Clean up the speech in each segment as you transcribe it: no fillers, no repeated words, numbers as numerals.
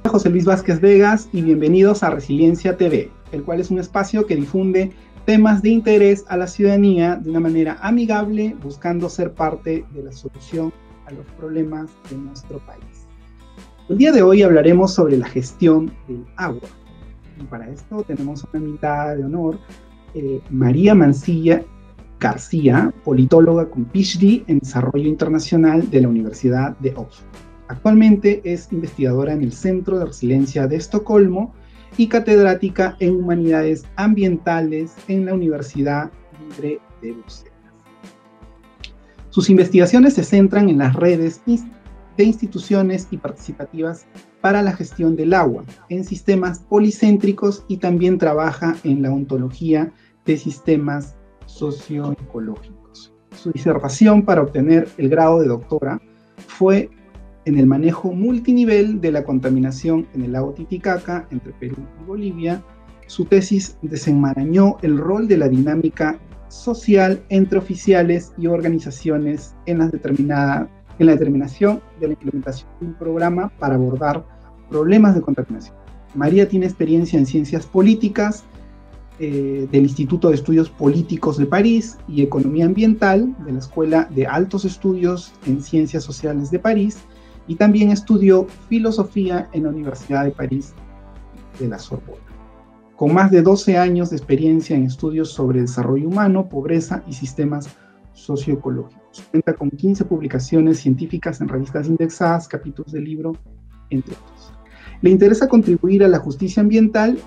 José Luis Vázquez Vegas y bienvenidos a Resiliencia TV, el cual es un espacio que difunde temas de interés a la ciudadanía de una manera amigable, buscando ser parte de la solución a los problemas de nuestro país. El día de hoy hablaremos sobre la gestión del agua. Y para esto tenemos una invitada de honor, María Mancilla García, politóloga con PhD en Desarrollo Internacional de la Universidad de Oxford. Actualmente es investigadora en el Centro de Resiliencia de Estocolmo y catedrática en Humanidades Ambientales en la Universidad Libre de Bruselas. Sus investigaciones se centran en las redes de instituciones y participativas para la gestión del agua, en sistemas policéntricos, y también trabaja en la ontología de sistemas socioecológicos. Su disertación para obtener el grado de doctora fue en el manejo multinivel de la contaminación en el lago Titicaca entre Perú y Bolivia. Su tesis desenmarañó el rol de la dinámica social entre oficiales y organizaciones en la determinación de la implementación de un programa para abordar problemas de contaminación. María tiene experiencia en ciencias políticas del Instituto de Estudios Políticos de París y Economía Ambiental de la Escuela de Altos Estudios en Ciencias Sociales de París, y también estudió filosofía en la Universidad de París de la Sorbona. Con más de 12 años de experiencia en estudios sobre desarrollo humano, pobreza y sistemas socioecológicos. Cuenta con 15 publicaciones científicas en revistas indexadas, capítulos de libro, entre otros. Le interesa contribuir a la justicia ambiental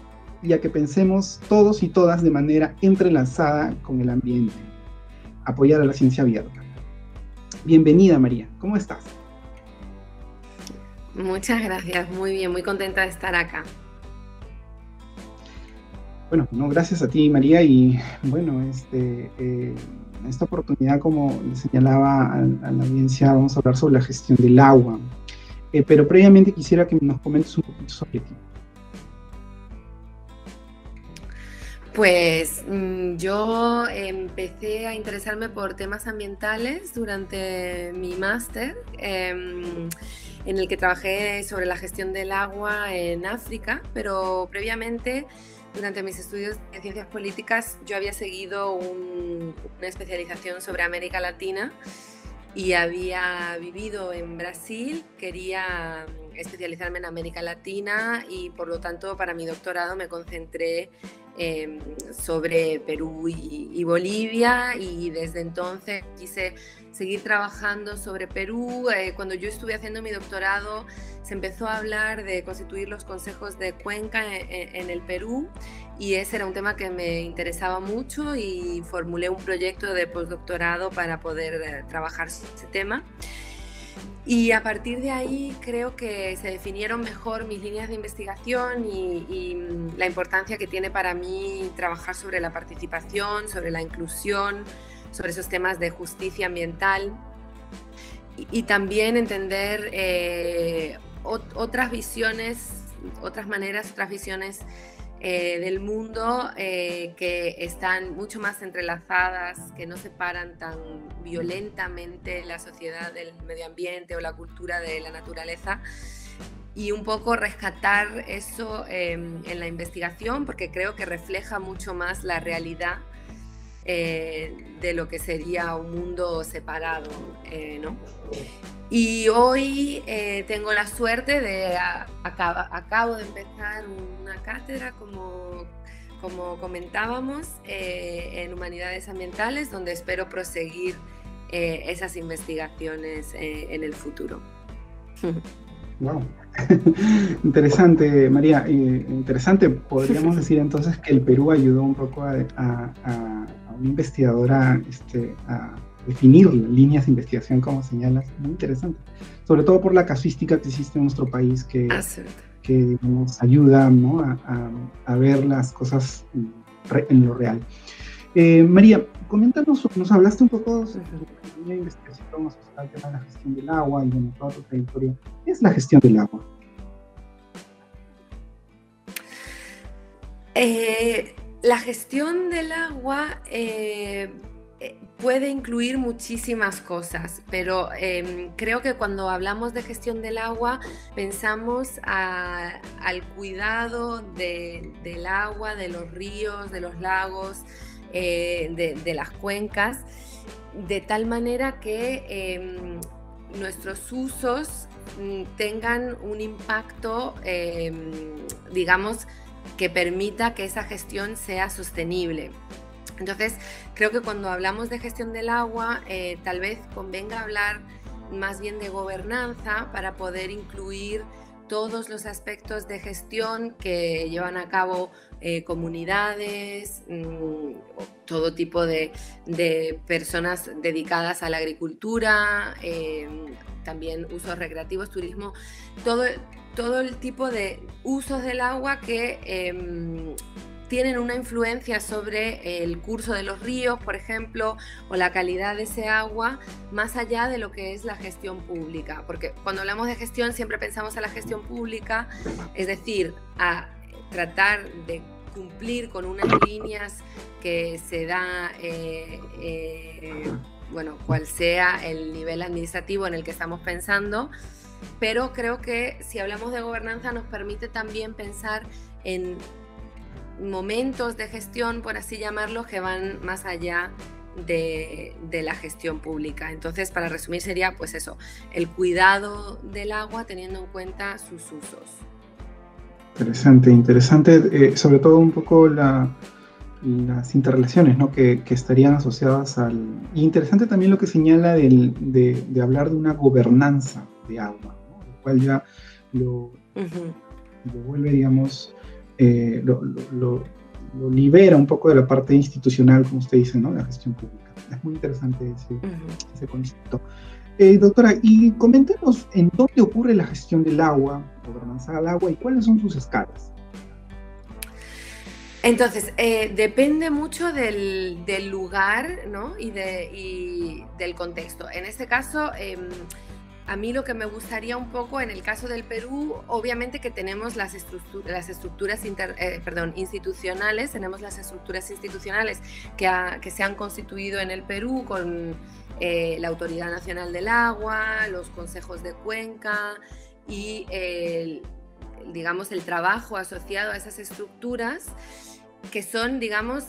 y a que pensemos todos y todas de manera entrelazada con el ambiente. Apoyar a la ciencia abierta. Bienvenida, María. ¿Cómo estás? Muchas gracias. Muy bien, muy contenta de estar acá. Bueno, no, gracias a ti, María, y bueno, en esta oportunidad, como señalaba a la audiencia, vamos a hablar sobre la gestión del agua, pero previamente quisiera que nos comentes un poquito sobre ti. Pues yo empecé a interesarme por temas ambientales durante mi máster, en el que trabajé sobre la gestión del agua en África, pero previamente, durante mis estudios de ciencias políticas, yo había seguido una especialización sobre América Latina y había vivido en Brasil. Quería especializarme en América Latina y, por lo tanto, para mi doctorado me concentré sobre Perú y Bolivia, y desde entonces quise seguir trabajando sobre Perú. Cuando yo estuve haciendo mi doctorado se empezó a hablar de constituir los consejos de cuenca en el Perú, y ese era un tema que me interesaba mucho y formulé un proyecto de postdoctorado para poder trabajar sobre ese tema. Y a partir de ahí creo que se definieron mejor mis líneas de investigación y la importancia que tiene para mí trabajar sobre la participación, sobre la inclusión, sobre esos temas de justicia ambiental, y también entender otras visiones, otras maneras, otras visiones del mundo que están mucho más entrelazadas, que no separan tan violentamente la sociedad del medio ambiente o la cultura de la naturaleza, y un poco rescatar eso en la investigación, porque creo que refleja mucho más la realidad de lo que sería un mundo separado, ¿no? Y hoy tengo la suerte de acabo de empezar una cátedra, como comentábamos, en Humanidades Ambientales, donde espero proseguir esas investigaciones en el futuro. Wow. Interesante, María. Interesante. Podríamos decir entonces que el Perú ayudó un poco a una investigadora a definir líneas de investigación, como señalas. Muy interesante. Sobre todo por la casuística que existe en nuestro país, que nos ayuda, ¿no?, a ver las cosas en lo real. María, coméntanos, nos hablaste un poco sobre la investigación asociada al tema de la gestión del agua y de toda tu trayectoria. ¿Qué es la gestión del agua? La gestión del agua puede incluir muchísimas cosas, pero creo que cuando hablamos de gestión del agua pensamos al cuidado del agua, de los ríos, de los lagos, de las cuencas, de tal manera que nuestros usos tengan un impacto, digamos, que permita que esa gestión sea sostenible. Entonces, creo que cuando hablamos de gestión del agua, tal vez convenga hablar más bien de gobernanza para poder incluir todos los aspectos de gestión que llevan a cabo comunidades, todo tipo de personas dedicadas a la agricultura, también usos recreativos, turismo, todo el tipo de usos del agua que tienen una influencia sobre el curso de los ríos, por ejemplo, o la calidad de ese agua, más allá de lo que es la gestión pública. Porque cuando hablamos de gestión siempre pensamos en la gestión pública, es decir, a tratar de cumplir con unas líneas que se da, bueno, cual sea el nivel administrativo en el que estamos pensando, pero creo que si hablamos de gobernanza nos permite también pensar en momentos de gestión, por así llamarlo, que van más allá de la gestión pública. Entonces, para resumir, sería pues eso, el cuidado del agua teniendo en cuenta sus usos. Interesante, sobre todo un poco las interrelaciones, ¿no? que estarían asociadas al... Y interesante también lo que señala de hablar de una gobernanza de agua, ¿no? Lo cual ya lo vuelve, digamos... lo libera un poco de la parte institucional, como usted dice, ¿no? La gestión pública. Es muy interesante ese concepto. Doctora, y coméntenos en dónde ocurre la gestión del agua, gobernanza del agua, y cuáles son sus escalas. Entonces, depende mucho del lugar, ¿no? y del contexto. En este caso, a mí lo que me gustaría un poco, en el caso del Perú, obviamente que tenemos las estructuras institucionales, tenemos las estructuras institucionales que se han constituido en el Perú con la Autoridad Nacional del Agua, los consejos de cuenca y digamos el trabajo asociado a esas estructuras, que son, digamos,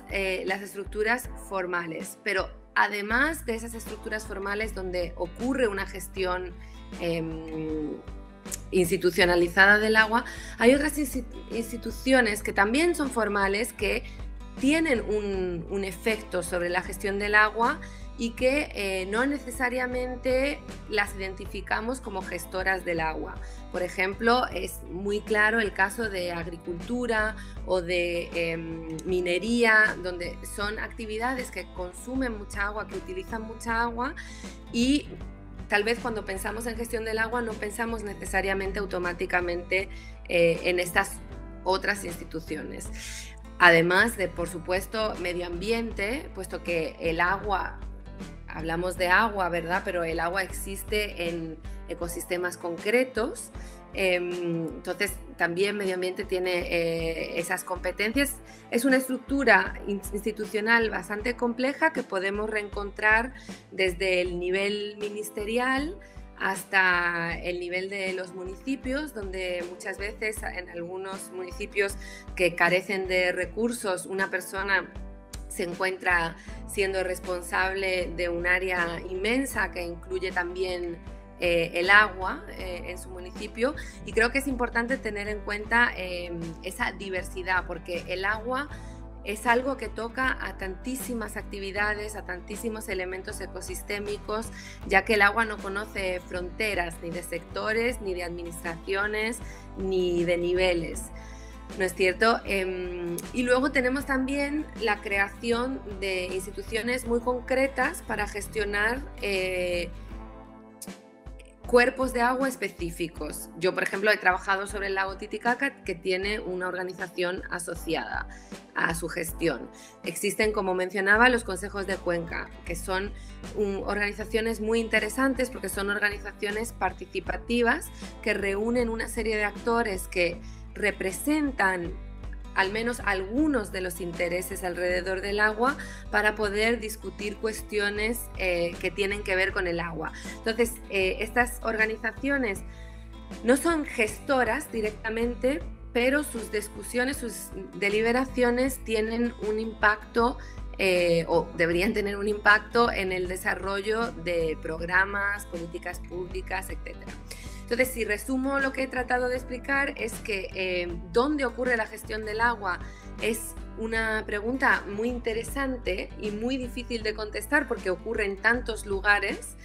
las estructuras formales. Pero además de esas estructuras formales donde ocurre una gestión institucionalizada del agua, hay otras instituciones que también son formales, que tienen un efecto sobre la gestión del agua y que no necesariamente las identificamos como gestoras del agua. Por ejemplo, es muy claro el caso de agricultura o de minería, donde son actividades que consumen mucha agua, que utilizan mucha agua, y tal vez cuando pensamos en gestión del agua no pensamos necesariamente automáticamente en estas otras instituciones. Además de, por supuesto, medio ambiente, puesto que el agua, hablamos de agua, ¿verdad? Pero el agua existe en ecosistemas concretos, entonces también medio ambiente tiene esas competencias. Es una estructura institucional bastante compleja que podemos reencontrar desde el nivel ministerial hasta el nivel de los municipios, donde muchas veces en algunos municipios que carecen de recursos, una persona se encuentra siendo responsable de un área inmensa que incluye también el agua en su municipio, y creo que es importante tener en cuenta esa diversidad, porque el agua es algo que toca a tantísimas actividades, a tantísimos elementos ecosistémicos, ya que el agua no conoce fronteras, ni de sectores, ni de administraciones, ni de niveles. ¿No es cierto? Y luego tenemos también la creación de instituciones muy concretas para gestionar cuerpos de agua específicos. Yo, por ejemplo, he trabajado sobre el lago Titicaca, que tiene una organización asociada a su gestión. Existen, como mencionaba, los consejos de cuenca, que son organizaciones muy interesantes porque son organizaciones participativas que reúnen una serie de actores que representan al menos algunos de los intereses alrededor del agua para poder discutir cuestiones que tienen que ver con el agua. Entonces, estas organizaciones no son gestoras directamente, pero sus discusiones, sus deliberaciones tienen un impacto o deberían tener un impacto en el desarrollo de programas, políticas públicas, etc. Entonces, si resumo lo que he tratado de explicar, es que ¿dónde ocurre la gestión del agua? Es una pregunta muy interesante y muy difícil de contestar porque ocurre en tantos lugares,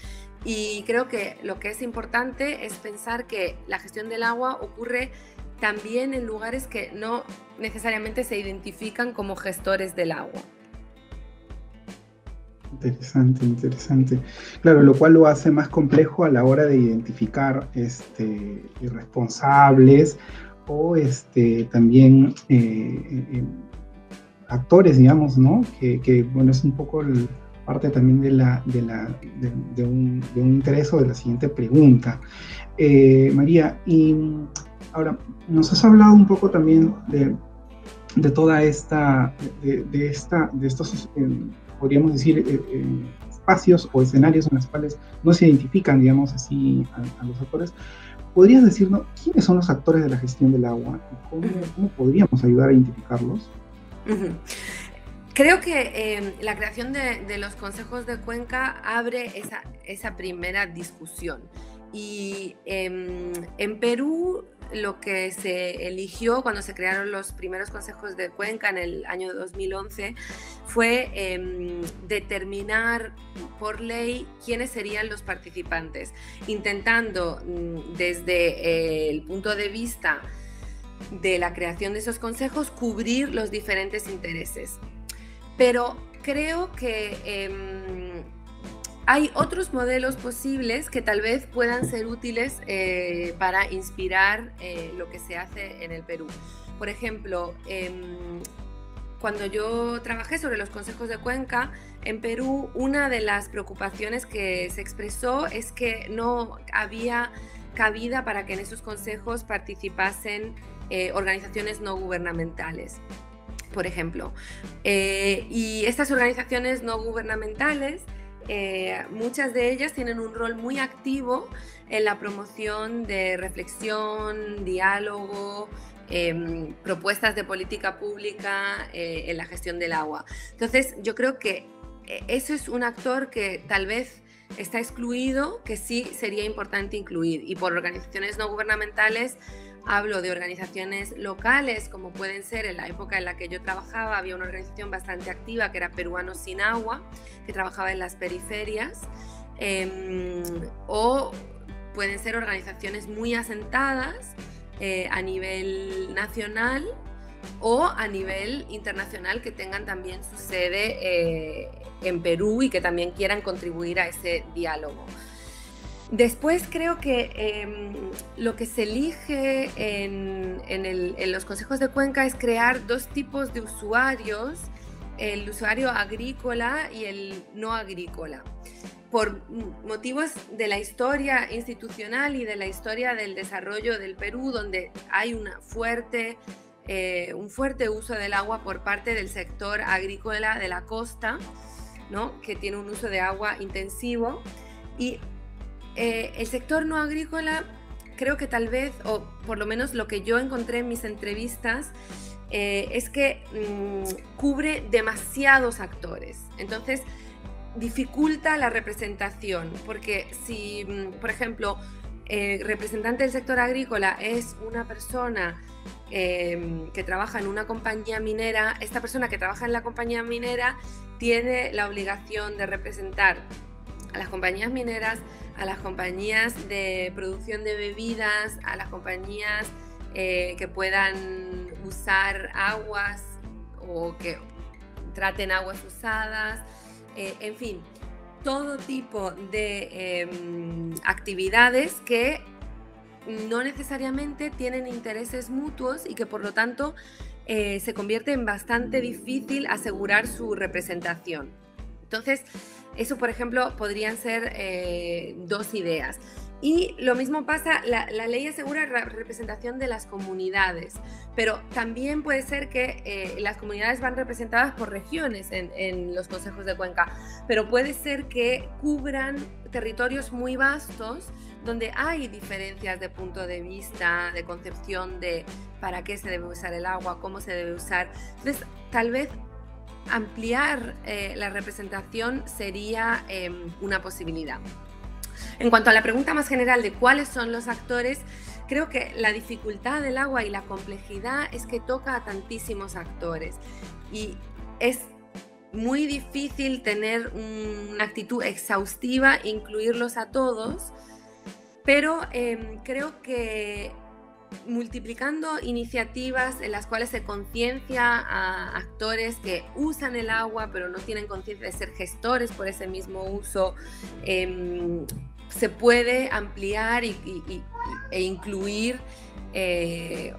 y creo que lo que es importante es pensar que la gestión del agua ocurre también en lugares que no necesariamente se identifican como gestores del agua. Interesante, interesante. Claro, lo cual lo hace más complejo a la hora de identificar irresponsables o también actores, digamos, ¿no? Que bueno, es un poco parte también de un interés o de la siguiente pregunta. María, y ahora nos has hablado un poco también de toda esta, de estos podríamos decir, espacios o escenarios en los cuales no se identifican, digamos así, a los actores. ¿Podrías decirnos quiénes son los actores de la gestión del agua y cómo podríamos ayudar a identificarlos? Creo que la creación de los consejos de cuenca abre esa primera discusión. Y en Perú, lo que se eligió cuando se crearon los primeros consejos de cuenca en el año 2011 fue determinar por ley quiénes serían los participantes, intentando desde el punto de vista de la creación de esos consejos cubrir los diferentes intereses. Pero creo que hay otros modelos posibles que tal vez puedan ser útiles para inspirar lo que se hace en el Perú. Por ejemplo, cuando yo trabajé sobre los consejos de cuenca en Perú, una de las preocupaciones que se expresó es que no había cabida para que en esos consejos participasen organizaciones no gubernamentales, por ejemplo. Y estas organizaciones no gubernamentales, muchas de ellas tienen un rol muy activo en la promoción de reflexión, diálogo, propuestas de política pública en la gestión del agua. Entonces, yo creo que eso es un actor que tal vez está excluido, que sí sería importante incluir. Y por organizaciones no gubernamentales hablo de organizaciones locales, como pueden ser, en la época en la que yo trabajaba, había una organización bastante activa que era Peruanos Sin Agua, que trabajaba en las periferias, o pueden ser organizaciones muy asentadas a nivel nacional o a nivel internacional que tengan también su sede en Perú y que también quieran contribuir a ese diálogo. Después creo que lo que se elige en los consejos de cuenca es crear dos tipos de usuarios, el usuario agrícola y el no agrícola. Por motivos de la historia institucional y de la historia del desarrollo del Perú, donde hay un fuerte uso del agua por parte del sector agrícola de la costa, ¿no? Que tiene un uso de agua intensivo, y el sector no agrícola, creo que tal vez, o por lo menos lo que yo encontré en mis entrevistas, es que cubre demasiados actores. Entonces, dificulta la representación, porque si, por ejemplo, representante del sector agrícola es una persona que trabaja en una compañía minera, esta persona que trabaja en la compañía minera tiene la obligación de representar a las compañías mineras, a las compañías de producción de bebidas, a las compañías que puedan usar aguas o que traten aguas usadas, en fin, todo tipo de actividades que no necesariamente tienen intereses mutuos y que por lo tanto se convierte en bastante difícil asegurar su representación. Entonces, eso, por ejemplo, podrían ser dos ideas. Y lo mismo pasa, la ley asegura la representación de las comunidades, pero también puede ser que las comunidades van representadas por regiones en los consejos de cuenca, pero puede ser que cubran territorios muy vastos donde hay diferencias de punto de vista, de concepción de para qué se debe usar el agua, cómo se debe usar. Entonces, tal vez ampliar la representación sería una posibilidad. En cuanto a la pregunta más general de cuáles son los actores, creo que la dificultad del agua y la complejidad es que toca a tantísimos actores y es muy difícil tener una actitud exhaustiva, incluirlos a todos, pero creo que multiplicando iniciativas en las cuales se conciencia a actores que usan el agua pero no tienen conciencia de ser gestores por ese mismo uso, se puede ampliar e incluir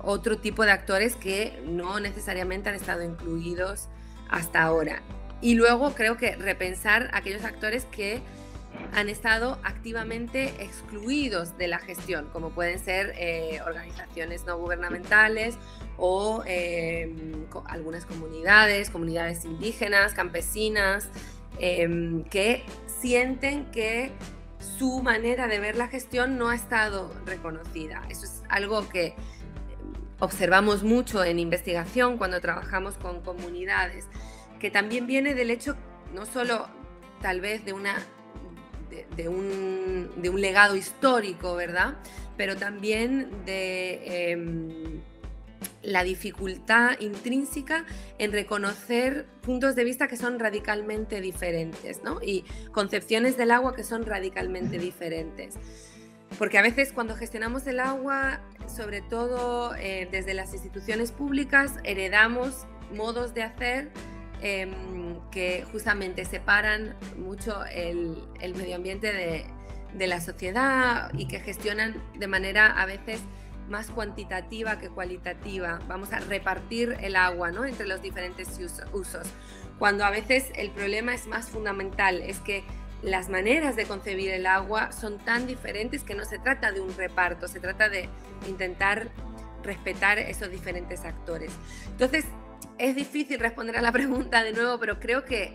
otro tipo de actores que no necesariamente han estado incluidos hasta ahora. Y luego creo que repensar aquellos actores que han estado activamente excluidos de la gestión, como pueden ser organizaciones no gubernamentales o algunas comunidades indígenas, campesinas, que sienten que su manera de ver la gestión no ha estado reconocida. Eso es algo que observamos mucho en investigación cuando trabajamos con comunidades, que también viene del hecho no solo tal vez de un legado histórico, ¿verdad? Pero también de la dificultad intrínseca en reconocer puntos de vista que son radicalmente diferentes, ¿no? Y concepciones del agua que son radicalmente diferentes. Porque a veces cuando gestionamos el agua, sobre todo desde las instituciones públicas, heredamos modos de hacer que justamente separan mucho el medio ambiente de la sociedad y que gestionan de manera a veces más cuantitativa que cualitativa. Vamos a repartir el agua, ¿no?, entre los diferentes usos, cuando a veces el problema es más fundamental, es que las maneras de concebir el agua son tan diferentes que no se trata de un reparto, se trata de intentar respetar esos diferentes actores. Entonces, es difícil responder a la pregunta de nuevo, pero creo que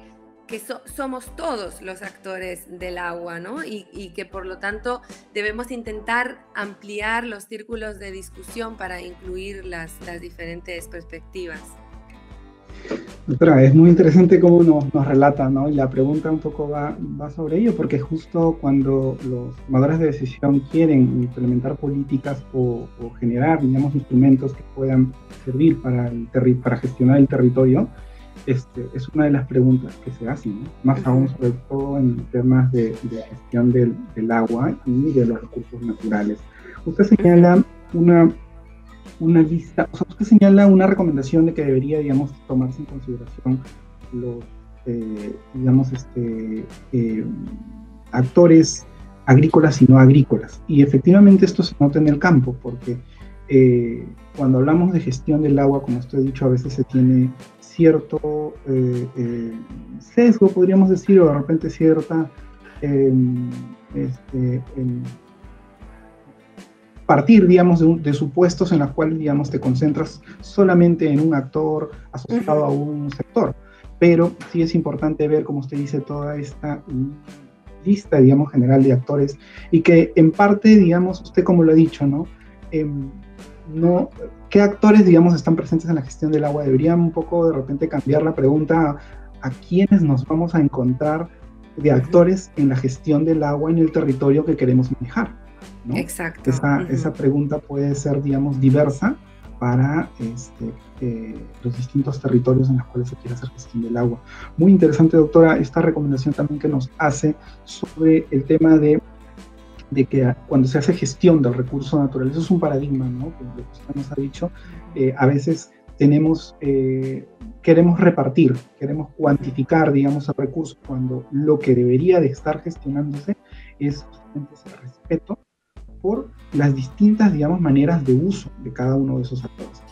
somos todos los actores del agua, ¿no? Y que por lo tanto debemos intentar ampliar los círculos de discusión para incluir las diferentes perspectivas. Doctora, es muy interesante cómo nos relata, ¿no? Y la pregunta un poco va sobre ello, porque justo cuando los tomadores de decisión quieren implementar políticas o generar, digamos, instrumentos que puedan servir para gestionar el territorio, es una de las preguntas que se hacen, ¿no? Más aún, sobre todo en temas de gestión del agua y de los recursos naturales. Usted señala una lista, o sea, usted señala una recomendación de que debería, digamos, tomarse en consideración los, actores agrícolas y no agrícolas. Y efectivamente esto se nota en el campo, porque cuando hablamos de gestión del agua, como usted ha dicho, a veces se tiene cierto sesgo, podríamos decir, o de repente cierta partir, digamos, de supuestos en los cuales, digamos, te concentras solamente en un actor asociado a un sector. Pero sí es importante ver, como usted dice, toda esta lista, digamos, general de actores, y que en parte, digamos, usted como lo ha dicho, ¿no? ¿Qué actores, digamos, están presentes en la gestión del agua? Deberían un poco de repente cambiar la pregunta a quiénes nos vamos a encontrar de actores en la gestión del agua en el territorio que queremos manejar, ¿no? Exacto. Esa pregunta puede ser, digamos, diversa para los distintos territorios en los cuales se quiere hacer gestión del agua. Muy interesante, doctora, esta recomendación también que nos hace sobre el tema de que cuando se hace gestión del recurso natural, eso es un paradigma, ¿no? Como lo que usted nos ha dicho, a veces queremos repartir, queremos cuantificar, digamos, el recurso, cuando lo que debería de estar gestionándose es justamente ese respeto por las distintas, digamos, maneras de uso de cada uno de esos actores.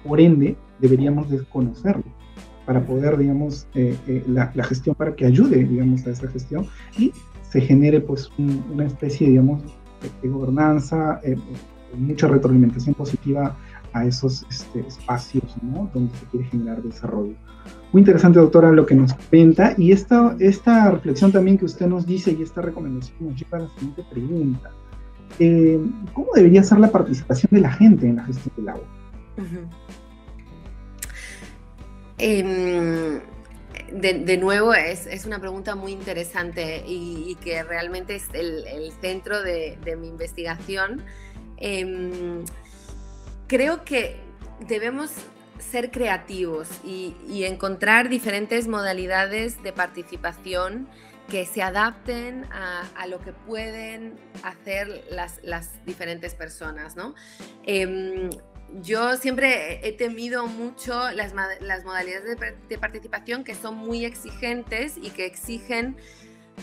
Por ende, deberíamos desconocerlo para poder, digamos, la gestión, para que ayude, digamos, a esa gestión y se genere, pues, una especie, digamos, de gobernanza, mucha retroalimentación positiva a esos espacios, ¿no?, donde se quiere generar desarrollo. Muy interesante, doctora, lo que nos comenta, y esta reflexión también que usted nos dice y esta recomendación nos lleva a la siguiente pregunta. ¿Cómo debería ser la participación de la gente en la gestión del agua? De nuevo, es una pregunta muy interesante y que realmente es el centro de mi investigación. Creo que debemos ser creativos y encontrar diferentes modalidades de participación que se adapten a lo que pueden hacer las diferentes personas, ¿no? Yo siempre he temido mucho las modalidades de participación que son muy exigentes y que exigen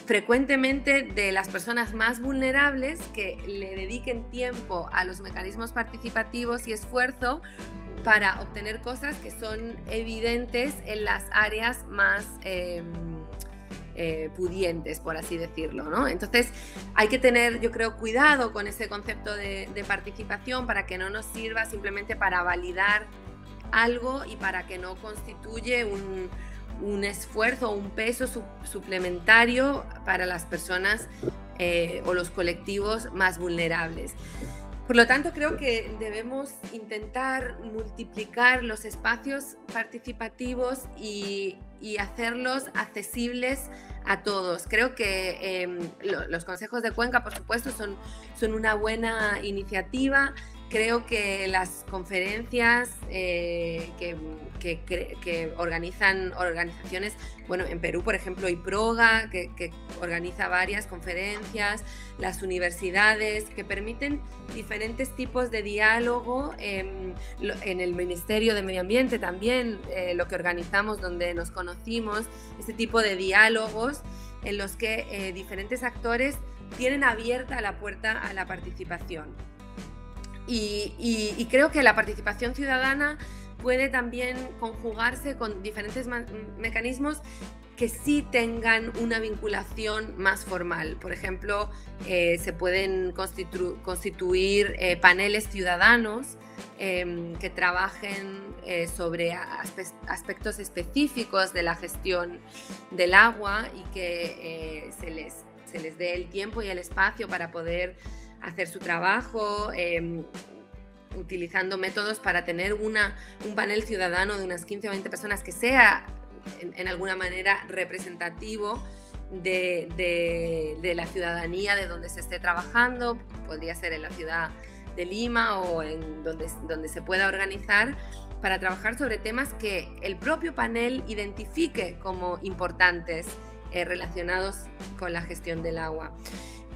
frecuentemente de las personas más vulnerables que le dediquen tiempo a los mecanismos participativos y esfuerzo para obtener cosas que son evidentes en las áreas más pudientes, por así decirlo, ¿no? Entonces hay que tener, yo creo, cuidado con ese concepto de participación para que no nos sirva simplemente para validar algo y para que no constituye un esfuerzo o un peso suplementario para las personas o los colectivos más vulnerables. Por lo tanto, creo que debemos intentar multiplicar los espacios participativos y hacerlos accesibles a todos. Creo que los consejos de Cuenca, por supuesto, son una buena iniciativa. Creo que las conferencias que organizan organizaciones, bueno, en Perú, por ejemplo, IPROGA, que organiza varias conferencias, las universidades, que permiten diferentes tipos de diálogo. En el Ministerio de Medio Ambiente también, lo que organizamos, donde nos conocimos, este tipo de diálogos en los que diferentes actores tienen abierta la puerta a la participación. Y creo que la participación ciudadana puede también conjugarse con diferentes mecanismos que sí tengan una vinculación más formal. Por ejemplo, se pueden constituir paneles ciudadanos que trabajen sobre aspectos específicos de la gestión del agua y que se les dé el tiempo y el espacio para poder hacer su trabajo, utilizando métodos para tener un panel ciudadano de unas 15 o 20 personas que sea en alguna manera representativo de la ciudadanía de donde se esté trabajando. Podría ser en la ciudad de Lima o en donde se pueda organizar, para trabajar sobre temas que el propio panel identifique como importantes relacionados con la gestión del agua.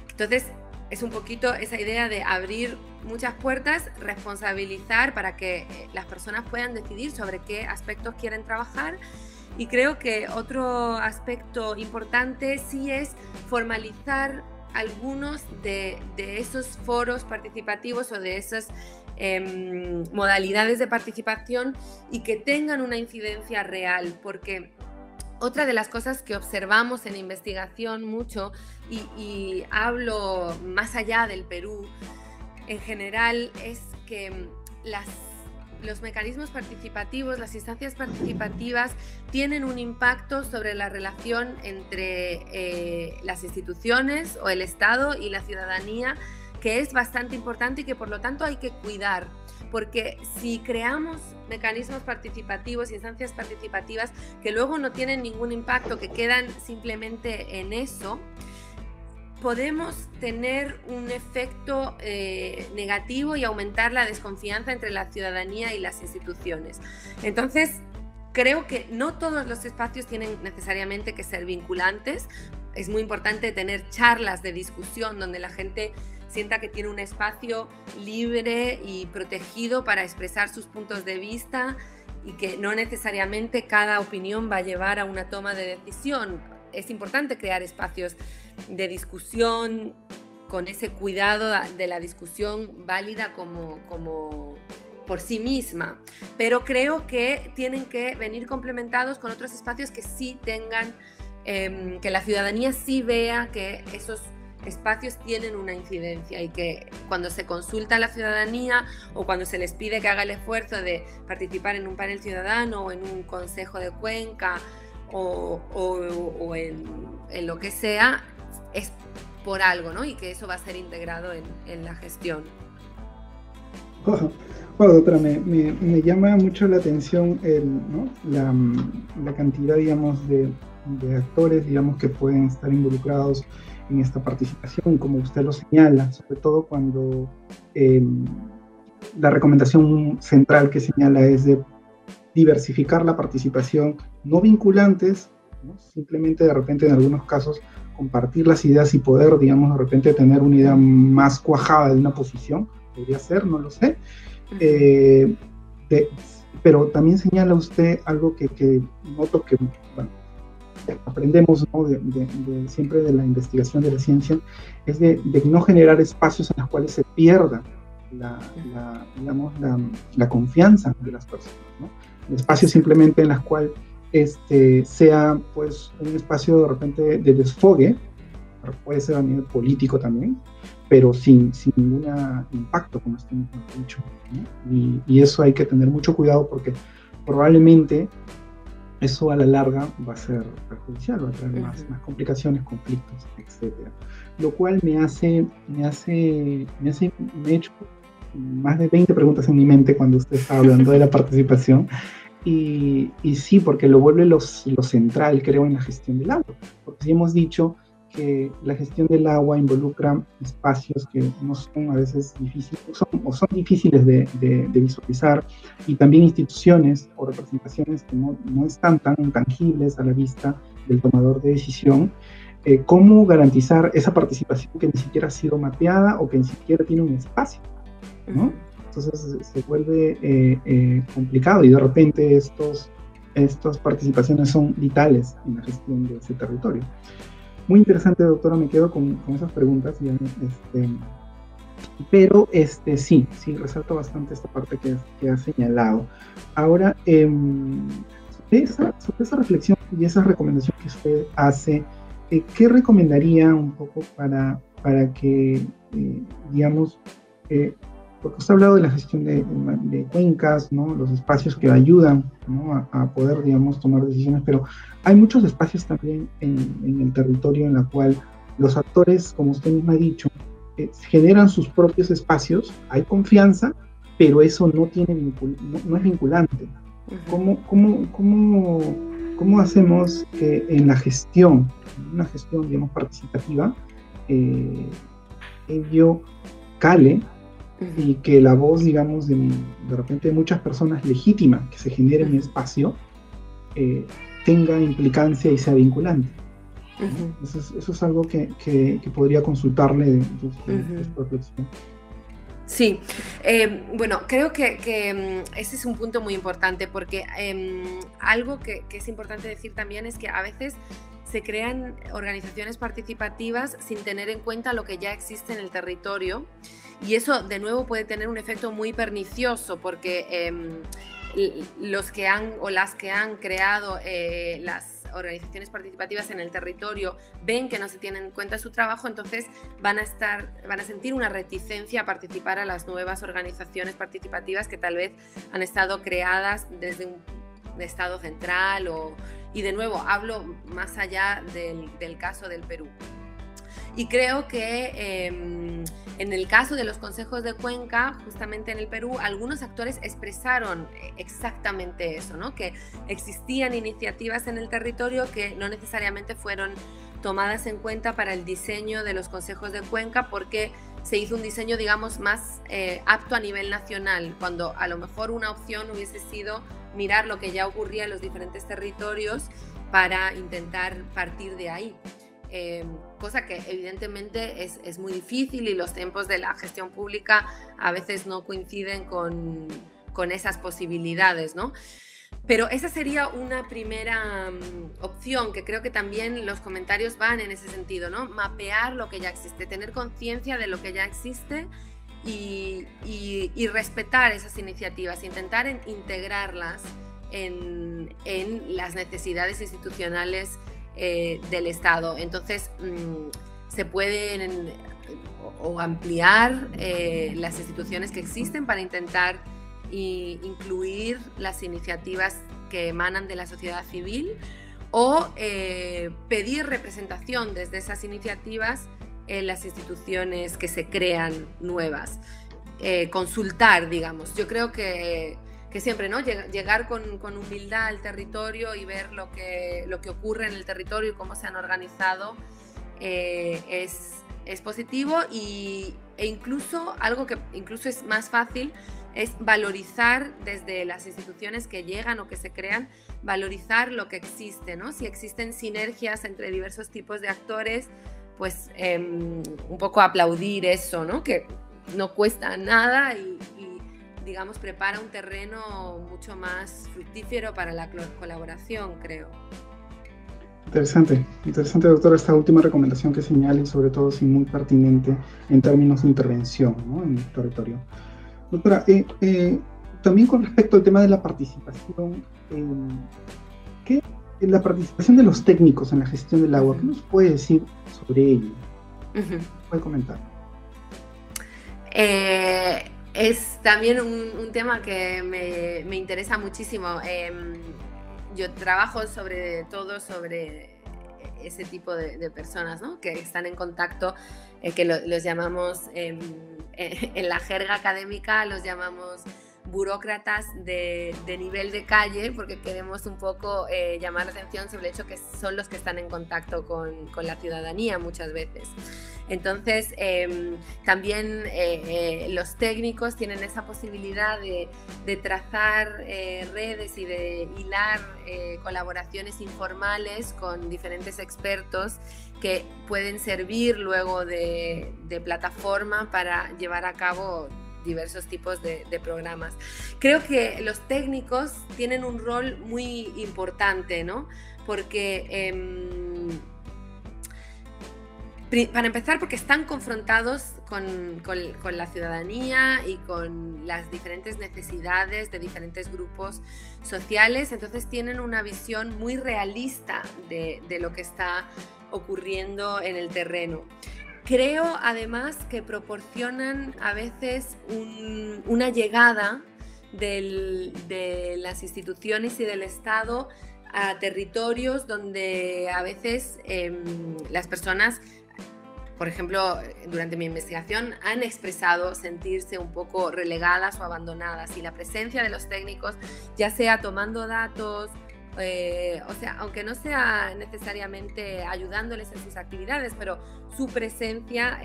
Entonces, es un poquito esa idea de abrir muchas puertas, responsabilizar para que las personas puedan decidir sobre qué aspectos quieren trabajar. Y creo que otro aspecto importante sí es formalizar algunos de esos foros participativos o de esas modalidades de participación y que tengan una incidencia real, porque otra de las cosas que observamos en investigación mucho, y hablo más allá del Perú en general, es que los mecanismos participativos, las instancias participativas tienen un impacto sobre la relación entre las instituciones o el Estado y la ciudadanía, que es bastante importante y que por lo tanto hay que cuidar, porque si creamos mecanismos participativos, instancias participativas que luego no tienen ningún impacto, que quedan simplemente en eso, podemos tener un efecto negativo y aumentar la desconfianza entre la ciudadanía y las instituciones. Entonces, creo que no todos los espacios tienen necesariamente que ser vinculantes. Es muy importante tener charlas de discusión donde la gente sienta que tiene un espacio libre y protegido para expresar sus puntos de vista y que no necesariamente cada opinión va a llevar a una toma de decisión. Es importante crear espacios de discusión con ese cuidado de la discusión válida como por sí misma, pero creo que tienen que venir complementados con otros espacios que sí tengan, que la ciudadanía sí vea que esos espacios tienen una incidencia y que cuando se consulta a la ciudadanía o cuando se les pide que haga el esfuerzo de participar en un panel ciudadano o en un consejo de cuenca o en lo que sea, es por algo, ¿no? Y que eso va a ser integrado en la gestión. Bueno, doctora, me llama mucho la atención ¿no? la cantidad, digamos, de actores, digamos, que pueden estar involucrados en esta participación, como usted lo señala, sobre todo cuando la recomendación central que señala es de diversificar la participación, no vinculantes, ¿no? Simplemente de repente en algunos casos compartir las ideas y poder, digamos, de repente tener una idea más cuajada de una posición, podría ser, no lo sé. Pero también señala usted algo que noto que, bueno, aprendemos, ¿no? Siempre de la investigación de la ciencia, es de no generar espacios en los cuales se pierda la confianza de las personas, ¿no? Espacios simplemente en los cuales sea pues un espacio de repente de desfogue, puede ser a nivel político también, pero sin ningún impacto, como usted mismo ha dicho, ¿no? Y eso hay que tener mucho cuidado porque probablemente eso a la larga va a ser perjudicial, va a traer más complicaciones, conflictos, etc. Lo cual me ha hecho más de 20 preguntas en mi mente cuando usted está hablando de la participación. Y sí, porque lo vuelve lo central, creo, en la gestión del agua. Porque sí hemos dicho que la gestión del agua involucra espacios que no son a veces difíciles, son difíciles de visualizar, y también instituciones o representaciones que no están tan tangibles a la vista del tomador de decisión. ¿Cómo garantizar esa participación que ni siquiera ha sido mapeada o que ni siquiera tiene un espacio, ¿no? Entonces se vuelve complicado, y de repente estas participaciones son vitales en la gestión de ese territorio. Muy interesante, doctora, me quedo con esas preguntas. Pero sí, resalto bastante esta parte que ha señalado. Ahora, sobre esa reflexión y esa recomendación que usted hace, ¿qué recomendaría un poco para que, digamos, porque usted ha hablado de la gestión de cuencas, ¿no? Los espacios que ayudan, ¿no? a poder, digamos, tomar decisiones, pero hay muchos espacios también en el territorio en la cual los actores, como usted mismo ha dicho, generan sus propios espacios, hay confianza, pero eso no es vinculante. ¿Cómo hacemos que en la gestión, una gestión, digamos, participativa, ello cale y que la voz, digamos, de repente de muchas personas legítimas que se genere en el espacio tenga implicancia y sea vinculante? Eso es algo que podría consultarle de su reflexión. Sí, bueno, creo que ese es un punto muy importante, porque algo que es importante decir también es que a veces se crean organizaciones participativas sin tener en cuenta lo que ya existe en el territorio, y eso de nuevo puede tener un efecto muy pernicioso, porque los que han o las que han creado las organizaciones participativas en el territorio ven que no se tiene en cuenta su trabajo, entonces van a sentir una reticencia a participar a las nuevas organizaciones participativas que tal vez han estado creadas desde un estado central y de nuevo hablo más allá del caso del Perú. Y creo que en el caso de los consejos de cuenca, justamente en el Perú, algunos actores expresaron exactamente eso, ¿no? Que existían iniciativas en el territorio que no necesariamente fueron tomadas en cuenta para el diseño de los consejos de cuenca, porque se hizo un diseño, digamos, más apto a nivel nacional, cuando a lo mejor una opción hubiese sido mirar lo que ya ocurría en los diferentes territorios para intentar partir de ahí. Cosa que evidentemente es muy difícil, y los tiempos de la gestión pública a veces no coinciden con esas posibilidades, ¿no? Pero esa sería una primera opción, que creo que también los comentarios van en ese sentido, ¿no? Mapear lo que ya existe, tener conciencia de lo que ya existe y respetar esas iniciativas, intentar integrarlas en las necesidades institucionales del Estado. Entonces, se pueden o ampliar las instituciones que existen para intentar incluir las iniciativas que emanan de la sociedad civil, o pedir representación desde esas iniciativas en las instituciones que se crean nuevas. Consultar, digamos. Yo creo que siempre, ¿no? Llegar con humildad al territorio y ver lo que ocurre en el territorio y cómo se han organizado es positivo, e incluso algo que incluso es más fácil es valorizar desde las instituciones que llegan o que se crean, valorizar lo que existe, ¿no? Si existen sinergias entre diversos tipos de actores, pues un poco aplaudir eso, ¿no? Que no cuesta nada y digamos, prepara un terreno mucho más fructífero para la colaboración, creo. Interesante, doctora, esta última recomendación que señala, y sobre todo es muy pertinente en términos de intervención, ¿no?, en el territorio. Doctora, también con respecto al tema de la participación, la participación de los técnicos en la gestión del agua, ¿qué nos puede decir sobre ello? ¿Puede comentar? Es también un tema que me interesa muchísimo. Yo trabajo sobre todo sobre ese tipo de personas, ¿no?, que están en contacto, que los llamamos, en la jerga académica, los llamamos burócratas de nivel de calle, porque queremos un poco llamar la atención sobre el hecho que son los que están en contacto con la ciudadanía muchas veces. Entonces, también los técnicos tienen esa posibilidad de trazar redes y de hilar colaboraciones informales con diferentes expertos que pueden servir luego de plataforma para llevar a cabo diversos tipos de programas. Creo que los técnicos tienen un rol muy importante, ¿no? Porque para empezar, porque están confrontados con la ciudadanía y con las diferentes necesidades de diferentes grupos sociales, entonces tienen una visión muy realista de lo que está ocurriendo en el terreno. Creo además que proporcionan a veces una llegada de las instituciones y del Estado a territorios donde a veces las personas, por ejemplo, durante mi investigación, han expresado sentirse un poco relegadas o abandonadas, y la presencia de los técnicos, ya sea tomando datos, o sea, aunque no sea necesariamente ayudándoles en sus actividades, pero su presencia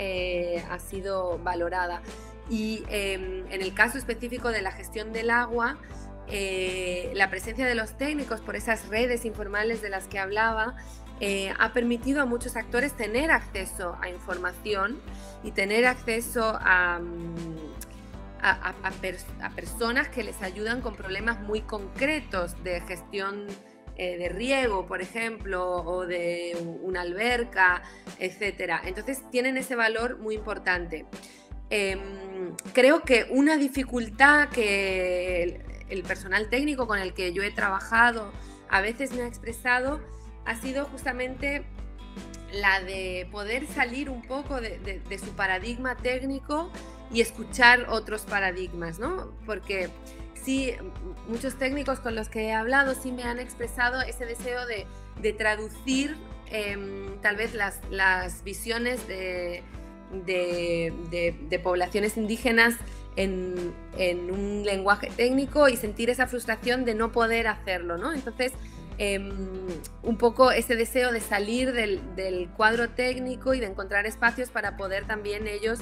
ha sido valorada. Y en el caso específico de la gestión del agua, la presencia de los técnicos por esas redes informales de las que hablaba ha permitido a muchos actores tener acceso a información y tener acceso a personas que les ayudan con problemas muy concretos de gestión de riego, por ejemplo, o de una alberca, etcétera. Entonces tienen ese valor muy importante. Creo que una dificultad que el personal técnico con el que yo he trabajado a veces me ha expresado ha sido justamente la de poder salir un poco de su paradigma técnico y escuchar otros paradigmas, ¿no? Porque sí, muchos técnicos con los que he hablado sí me han expresado ese deseo de traducir tal vez las visiones de poblaciones indígenas en un lenguaje técnico y sentir esa frustración de no poder hacerlo, ¿no? Entonces, un poco ese deseo de salir del cuadro técnico y de encontrar espacios para poder también ellos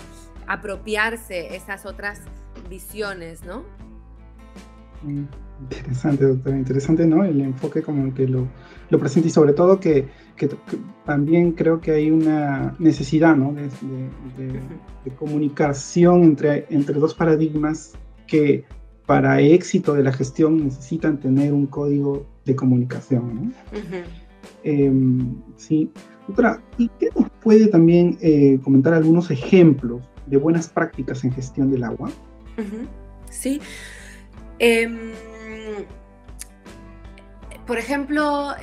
apropiarse esas otras visiones, ¿no? Interesante, doctora, interesante, ¿no? El enfoque como el que lo presenta, y sobre todo que también creo que hay una necesidad, ¿no?, de comunicación entre dos paradigmas que para éxito de la gestión necesitan tener un código de comunicación, ¿no? Sí. Doctora, ¿y qué nos puede también comentar algunos ejemplos de buenas prácticas en gestión del agua? Sí. Por ejemplo,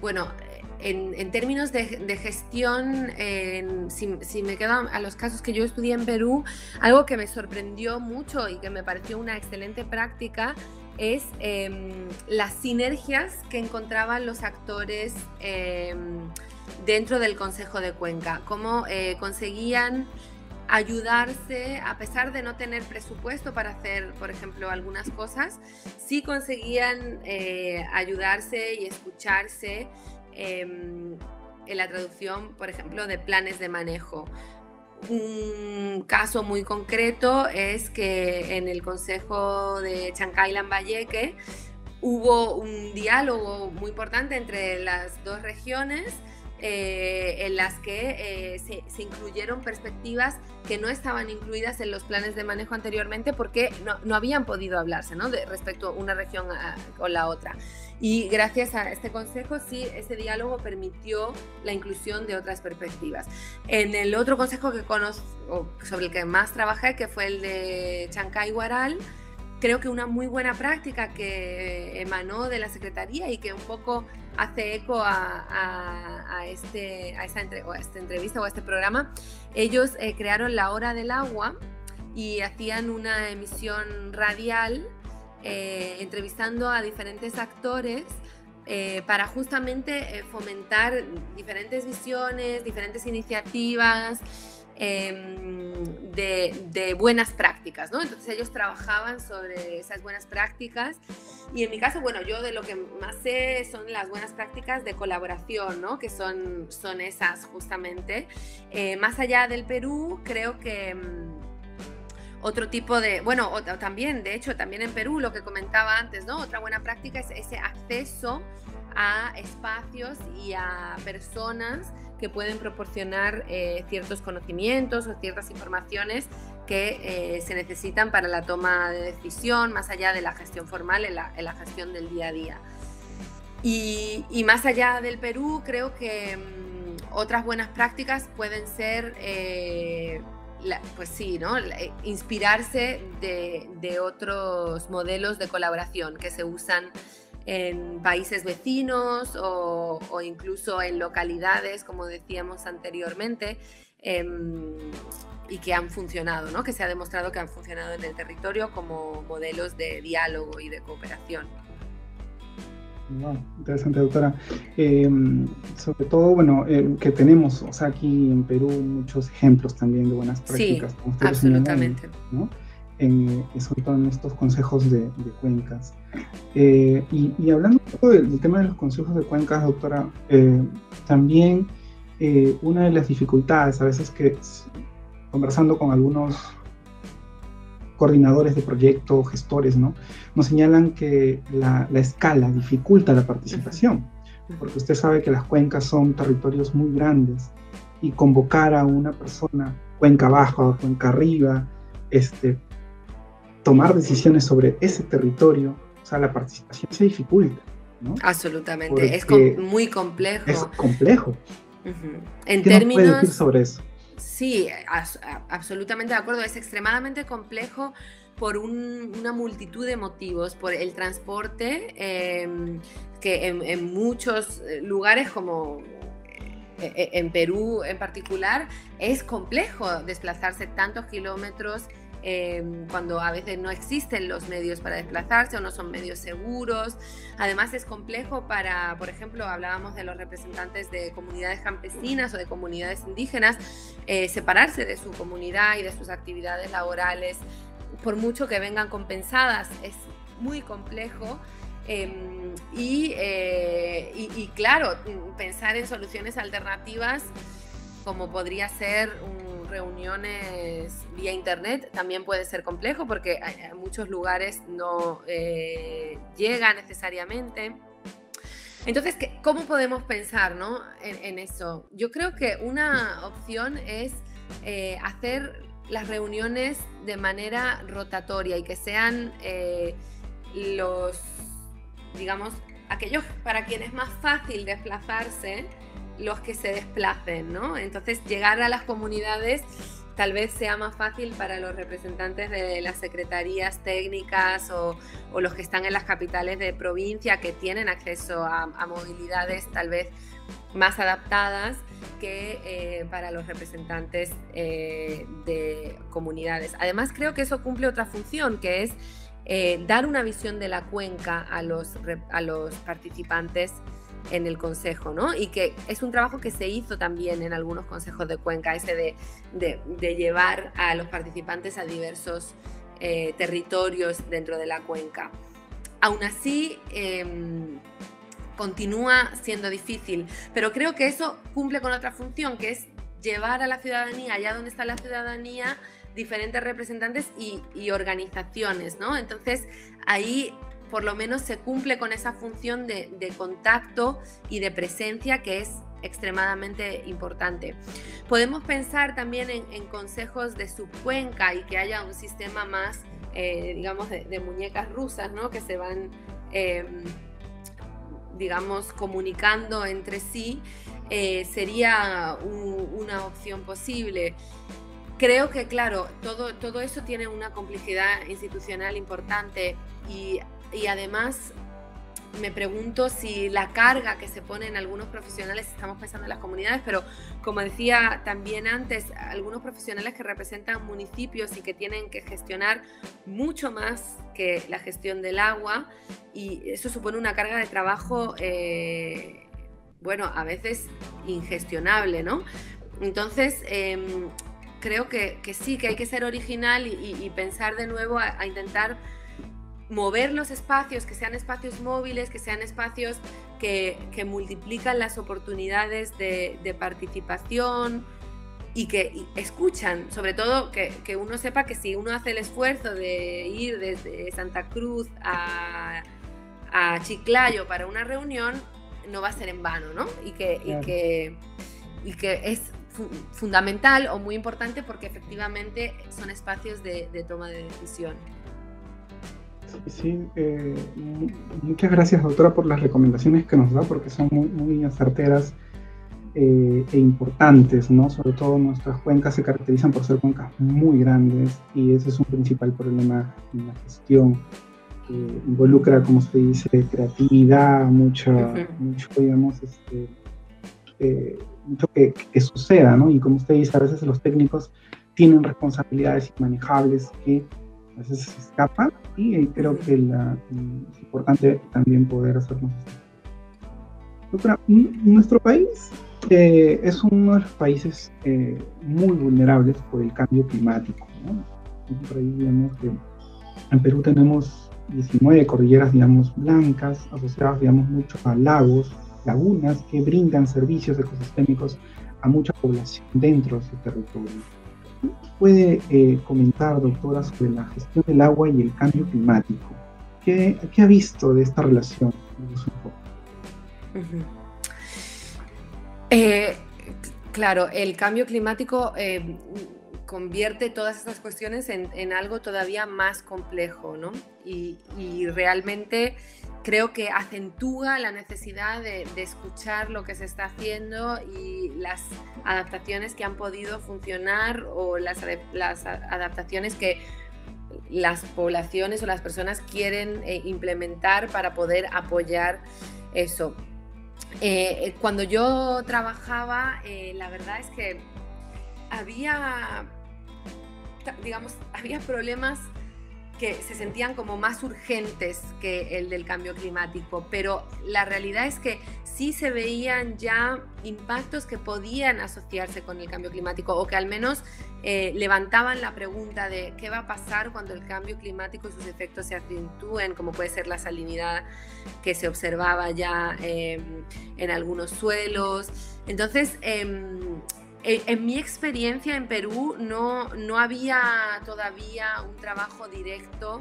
bueno, en términos de gestión, si me quedo a los casos que yo estudié en Perú, algo que me sorprendió mucho y que me pareció una excelente práctica es las sinergias que encontraban los actores dentro del Consejo de Cuenca, cómo conseguían ayudarse, a pesar de no tener presupuesto para hacer, por ejemplo, algunas cosas, sí conseguían ayudarse y escucharse en la traducción, por ejemplo, de planes de manejo. Un caso muy concreto es que en el Consejo de Chancay Lambayeque hubo un diálogo muy importante entre las dos regiones, en las que se incluyeron perspectivas que no estaban incluidas en los planes de manejo anteriormente porque no habían podido hablarse, ¿no? Respecto a una región con la otra. Y gracias a este consejo, sí, ese diálogo permitió la inclusión de otras perspectivas. En el otro consejo que conozco, sobre el que más trabajé, que fue el de Chancay Huaral, creo que una muy buena práctica que emanó de la Secretaría y que un poco hace eco a esta entrevista o a este programa, ellos crearon la Hora del Agua y hacían una emisión radial entrevistando a diferentes actores para justamente fomentar diferentes visiones, diferentes iniciativas, de buenas prácticas, ¿no? Entonces ellos trabajaban sobre esas buenas prácticas y en mi caso, bueno, yo de lo que más sé son las buenas prácticas de colaboración, ¿no? Que son esas justamente. Más allá del Perú, creo que otro tipo de, bueno, también, de hecho, también en Perú, lo que comentaba antes, ¿no? Otra buena práctica es ese acceso a espacios y a personas que pueden proporcionar ciertos conocimientos o ciertas informaciones que se necesitan para la toma de decisión, más allá de la gestión formal, en la gestión del día a día. Y más allá del Perú, creo que otras buenas prácticas pueden ser, pues sí, ¿no? Inspirarse de otros modelos de colaboración que se usan en países vecinos o incluso en localidades, como decíamos anteriormente, y que han funcionado, ¿no? Que se ha demostrado que han funcionado en el territorio como modelos de diálogo y de cooperación. Wow, interesante, doctora. Sobre todo, bueno, que tenemos, o sea, aquí en Perú muchos ejemplos también de buenas prácticas. Sí, absolutamente. ¿No? Sobre todo en estos consejos de cuencas. Y hablando un poco del tema de los consejos de cuencas, doctora, también una de las dificultades, a veces que conversando con algunos coordinadores de proyecto, gestores, ¿no? Nos señalan que la escala dificulta la participación, porque usted sabe que las cuencas son territorios muy grandes y convocar a una persona, cuenca abajo o cuenca arriba, tomar decisiones sobre ese territorio, o sea, la participación se dificulta, ¿no? Absolutamente, porque es muy complejo. Es complejo. En ¿Qué términos, nos puede decir sobre eso? Sí, absolutamente de acuerdo. Es extremadamente complejo por una multitud de motivos, por el transporte, que en muchos lugares, como en Perú en particular, es complejo desplazarse tantos kilómetros cuando a veces no existen los medios para desplazarse o no son medios seguros. Además es complejo para, por ejemplo, hablábamos de los representantes de comunidades campesinas o de comunidades indígenas, separarse de su comunidad y de sus actividades laborales, por mucho que vengan compensadas, es muy complejo. Y claro, pensar en soluciones alternativas como podría ser reuniones vía internet, también puede ser complejo porque en muchos lugares no llega necesariamente. Entonces, ¿cómo podemos pensar, ¿no? en eso? Yo creo que una opción es hacer las reuniones de manera rotatoria y que sean digamos, aquellos para quienes es más fácil desplazarse, los que se desplacen, ¿no? Entonces, llegar a las comunidades tal vez sea más fácil para los representantes de las secretarías técnicas o los que están en las capitales de provincia, que tienen acceso a movilidades tal vez más adaptadas que para los representantes de comunidades. Además, creo que eso cumple otra función, que es dar una visión de la cuenca a los participantes en el consejo, ¿no? Y que es un trabajo que se hizo también en algunos consejos de cuenca, ese de llevar a los participantes a diversos territorios dentro de la cuenca. Aún así, continúa siendo difícil, pero creo que eso cumple con otra función, que es llevar a la ciudadanía, allá donde está la ciudadanía, diferentes representantes y organizaciones, ¿no? Entonces, ahí por lo menos se cumple con esa función de contacto y de presencia, que es extremadamente importante. Podemos pensar también en consejos de subcuenca y que haya un sistema más, digamos, de muñecas rusas, ¿no? Que se van, digamos, comunicando entre sí. Sería una opción posible. Creo que, claro, todo eso tiene una complejidad institucional importante y además me pregunto si la carga que se pone en algunos profesionales, estamos pensando en las comunidades, pero como decía también antes, algunos profesionales que representan municipios y que tienen que gestionar mucho más que la gestión del agua, y eso supone una carga de trabajo, bueno, a veces ingestionable, ¿no? Entonces, creo que sí, que hay que ser original y pensar de nuevo a intentar mover los espacios, que sean espacios móviles, que sean espacios que multiplican las oportunidades de participación y que escuchan, sobre todo que uno sepa que si uno hace el esfuerzo de ir desde Santa Cruz a Chiclayo para una reunión, no va a ser en vano, ¿no? Y que es fundamental o muy importante porque efectivamente son espacios de toma de decisión. Sí, muchas gracias, doctora, por las recomendaciones que nos da, porque son muy certeras e importantes, ¿no? Sobre todo nuestras cuencas se caracterizan por ser cuencas muy grandes y ese es un principal problema en la gestión. Involucra, como se dice, creatividad, mucho, digamos, mucho que suceda, ¿no? Y como usted dice, a veces los técnicos tienen responsabilidades inmanejables que a veces se escapan y creo que es importante también poder hacernos esto. Doctora, nuestro país es uno de los países muy vulnerables por el cambio climático, ¿no? Por ahí digamos que en Perú tenemos 19 cordilleras, digamos, blancas, asociadas, digamos, mucho a lagos, lagunas que brindan servicios ecosistémicos a mucha población dentro de su territorio. ¿Puede comentar, doctora, sobre la gestión del agua y el cambio climático? ¿Qué ha visto de esta relación? Claro, el cambio climático convierte todas estas cuestiones en algo todavía más complejo, ¿no? Y realmente creo que acentúa la necesidad de escuchar lo que se está haciendo y las adaptaciones que han podido funcionar o las adaptaciones que las poblaciones o las personas quieren implementar para poder apoyar eso. Cuando yo trabajaba, la verdad es que había problemas que se sentían como más urgentes que el del cambio climático, pero la realidad es que sí se veían ya impactos que podían asociarse con el cambio climático o que al menos levantaban la pregunta de qué va a pasar cuando el cambio climático y sus efectos se acentúen, como puede ser la salinidad que se observaba ya en algunos suelos. Entonces, en mi experiencia en Perú no había todavía un trabajo directo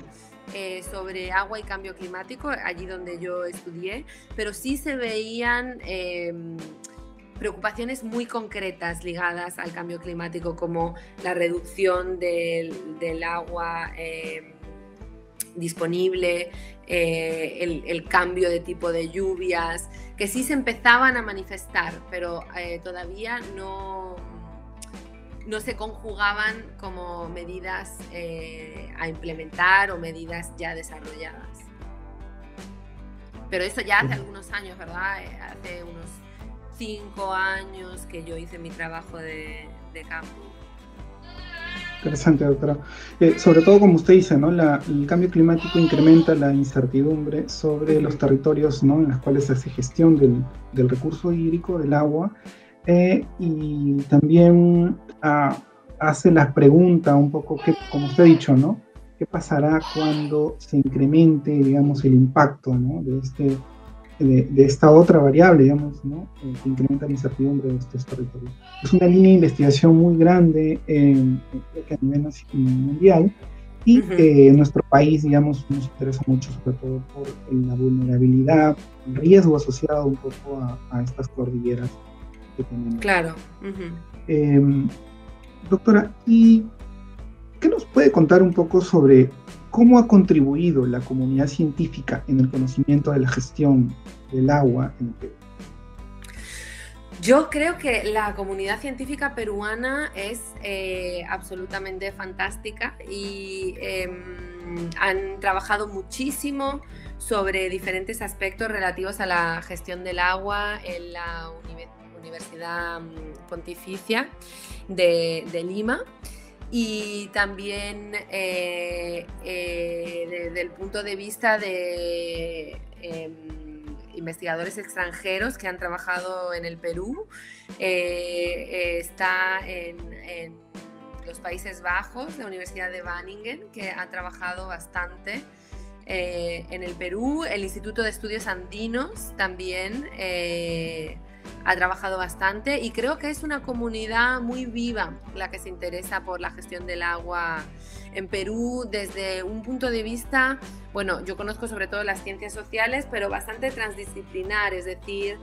sobre agua y cambio climático, allí donde yo estudié, pero sí se veían preocupaciones muy concretas ligadas al cambio climático, como la reducción del agua disponible, el cambio de tipo de lluvias, que sí se empezaban a manifestar, pero todavía no no se conjugaban como medidas a implementar o medidas ya desarrolladas. Pero eso ya hace algunos años, ¿verdad? Hace unos 5 años que yo hice mi trabajo de campo. Interesante, doctora. Sobre todo, como usted dice, ¿no? El cambio climático incrementa la incertidumbre sobre los territorios, ¿no? En los cuales se hace gestión del recurso hídrico, del agua, y también hace la pregunta un poco, como usted ha dicho, ¿no? ¿Qué pasará cuando se incremente, digamos, el impacto, ¿no? de esta otra variable, digamos, ¿no? Que incrementa la incertidumbre de estos territorios? Es una línea de investigación muy grande, creo que a nivel mundial, y en nuestro país, digamos, nos interesa mucho, sobre todo por la vulnerabilidad, el riesgo asociado un poco a estas cordilleras que tenemos. Claro. Doctora, ¿y qué nos puede contar un poco sobre cómo ha contribuido la comunidad científica en el conocimiento de la gestión del agua en el Perú? Yo creo que la comunidad científica peruana es absolutamente fantástica y han trabajado muchísimo sobre diferentes aspectos relativos a la gestión del agua en la Universidad Pontificia de Lima. Y también desde el punto de vista de investigadores extranjeros que han trabajado en el Perú, está en los Países Bajos, la Universidad de Wageningen, que ha trabajado bastante en el Perú. El Instituto de Estudios Andinos también ha trabajado bastante, y creo que es una comunidad muy viva la que se interesa por la gestión del agua en Perú desde un punto de vista, bueno, yo conozco sobre todo las ciencias sociales, pero bastante transdisciplinar, es decir,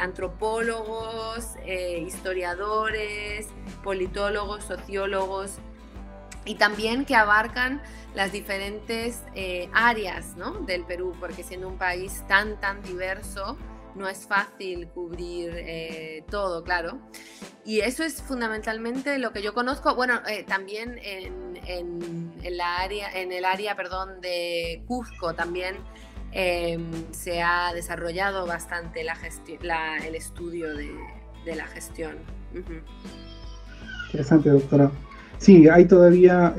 antropólogos, historiadores, politólogos, sociólogos, y también que abarcan las diferentes áreas, ¿no?, del Perú, porque siendo un país tan diverso, no es fácil cubrir todo, claro. Y eso es fundamentalmente lo que yo conozco. Bueno, también en el área de Cuzco también se ha desarrollado bastante el estudio de la gestión. Interesante, doctora. Sí, hay todavía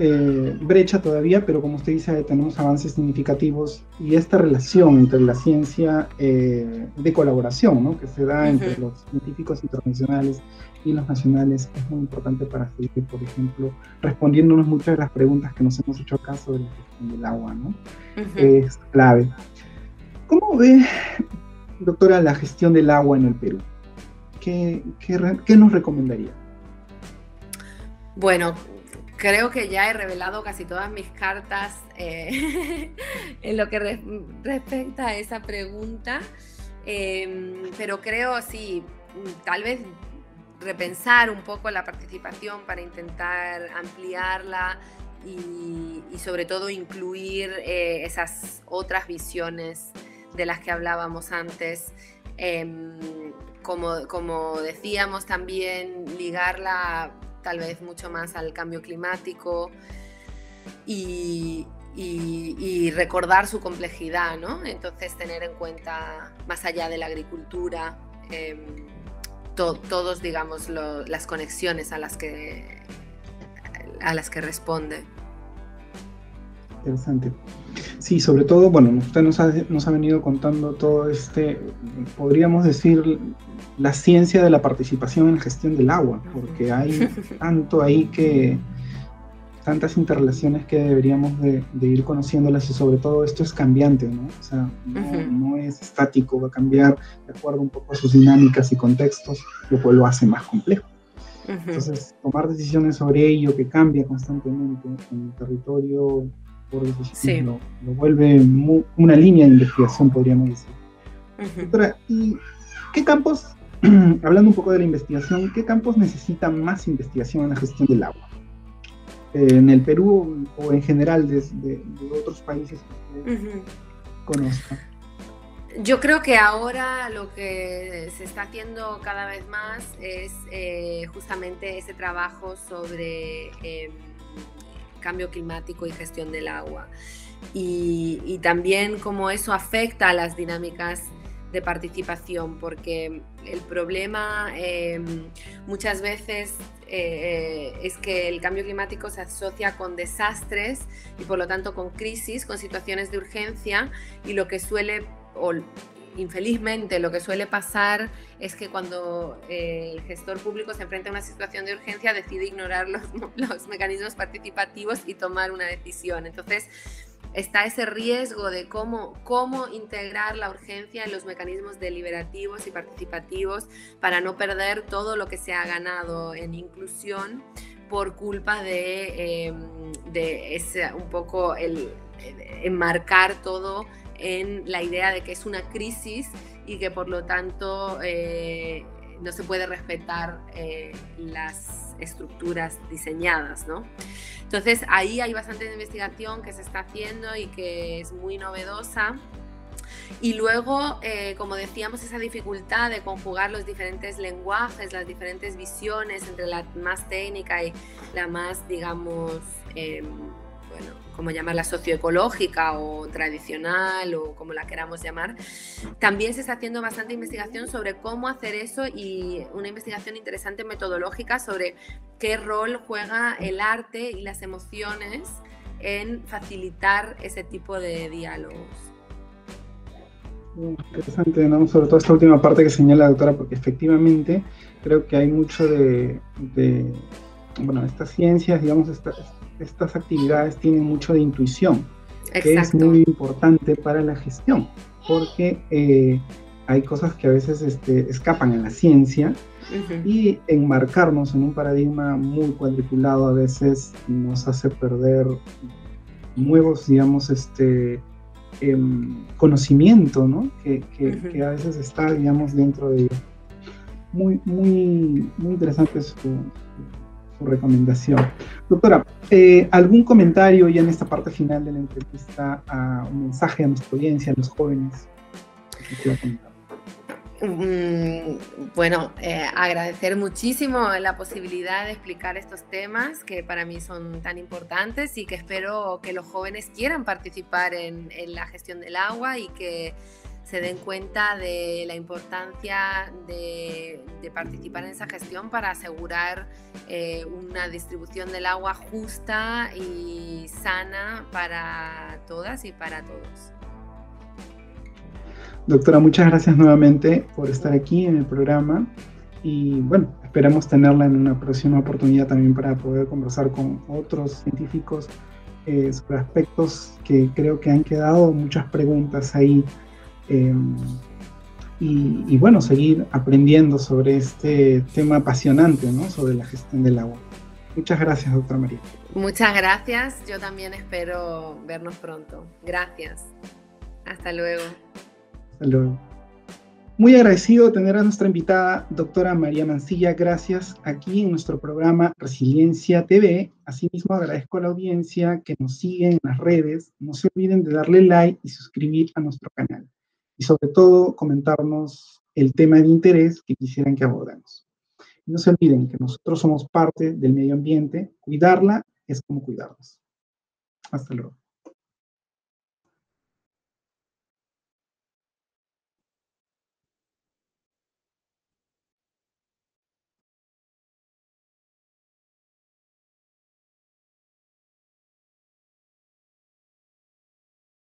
brecha todavía, pero como usted dice, tenemos avances significativos, y esta relación entre la ciencia de colaboración, ¿no?, que se da entre los científicos internacionales y los nacionales, es muy importante para seguir, por ejemplo, respondiéndonos muchas de las preguntas que nos hemos hecho acá sobre la gestión del agua, ¿no? Es clave. ¿Cómo ve, doctora, la gestión del agua en el Perú? ¿Qué nos recomendaría? Bueno, creo que ya he revelado casi todas mis cartas en lo que respecta a esa pregunta, pero creo, sí, tal vez repensar un poco la participación para intentar ampliarla y sobre todo incluir esas otras visiones de las que hablábamos antes, como decíamos, también ligarla tal vez mucho más al cambio climático y recordar su complejidad, ¿no? Entonces tener en cuenta, más allá de la agricultura, todos, digamos, las conexiones a las que responde. Interesante. Sí, sobre todo, bueno, usted nos ha venido contando todo podríamos decir, la ciencia de la participación en la gestión del agua, porque hay tantas interrelaciones que deberíamos de ir conociéndolas, y sobre todo esto es cambiante, ¿no? O sea, no es estático, va a cambiar de acuerdo un poco a sus dinámicas y contextos, lo cual lo hace más complejo. Entonces, tomar decisiones sobre ello, que cambia constantemente en el territorio, sí, lo vuelve una línea de investigación, podríamos decir. Doctora, ¿y qué campos, hablando un poco de la investigación, qué campos necesitan más investigación en la gestión del agua? En el Perú o en general de otros países que usted conozca. Yo creo que ahora lo que se está haciendo cada vez más es justamente ese trabajo sobre cambio climático y gestión del agua. Y también cómo eso afecta a las dinámicas de participación, porque el problema muchas veces es que el cambio climático se asocia con desastres y por lo tanto con crisis, con situaciones de urgencia, y lo que suele, o infelizmente lo que suele pasar es que cuando el gestor público se enfrenta a una situación de urgencia decide ignorar los mecanismos participativos y tomar una decisión. Entonces está ese riesgo de cómo integrar la urgencia en los mecanismos deliberativos y participativos para no perder todo lo que se ha ganado en inclusión por culpa de ese, un poco el enmarcar todo en la idea de que es una crisis y que por lo tanto no se puede respetar las estructuras diseñadas, ¿no? Entonces ahí hay bastante investigación que se está haciendo y que es muy novedosa. Y luego, como decíamos, esa dificultad de conjugar los diferentes lenguajes, las diferentes visiones entre la más técnica y la más, digamos, bueno, como llamarla, socioecológica o tradicional o como la queramos llamar. También se está haciendo bastante investigación sobre cómo hacer eso y una investigación interesante metodológica sobre qué rol juega el arte y las emociones en facilitar ese tipo de diálogos. Interesante, ¿no? Sobre todo esta última parte que señala la doctora, porque efectivamente creo que hay mucho bueno, estas ciencias, digamos, estas actividades tienen mucho de intuición, que es muy importante para la gestión, porque hay cosas que a veces escapan a la ciencia y enmarcarnos en un paradigma muy cuadriculado a veces nos hace perder nuevos, digamos, conocimiento, ¿no? Que a veces está, digamos, dentro de ello. Muy interesante su recomendación. Doctora, ¿algún comentario ya en esta parte final de la entrevista, un mensaje a nuestra audiencia, a los jóvenes? Bueno, agradecer muchísimo la posibilidad de explicar estos temas que para mí son tan importantes y que espero que los jóvenes quieran participar en la gestión del agua y que se den cuenta de la importancia de participar en esa gestión para asegurar una distribución del agua justa y sana para todas y para todos. Doctora, muchas gracias nuevamente por estar aquí en el programa y bueno, esperamos tenerla en una próxima oportunidad también para poder conversar con otros científicos sobre aspectos que creo que han quedado muchas preguntas ahí y bueno, seguir aprendiendo sobre este tema apasionante, ¿no? Sobre la gestión del agua. Muchas gracias, doctora María. Muchas gracias, yo también espero vernos pronto. Gracias. Hasta luego. Hasta luego. Muy agradecido de tener a nuestra invitada, doctora María Mancilla. Gracias aquí en nuestro programa Resiliencia TV. Asimismo, agradezco a la audiencia que nos sigue en las redes. No se olviden de darle like y suscribir a nuestro canal. Y sobre todo, comentarnos el tema de interés que quisieran que abordemos. Y no se olviden que nosotros somos parte del medio ambiente. Cuidarla es como cuidarnos. Hasta luego.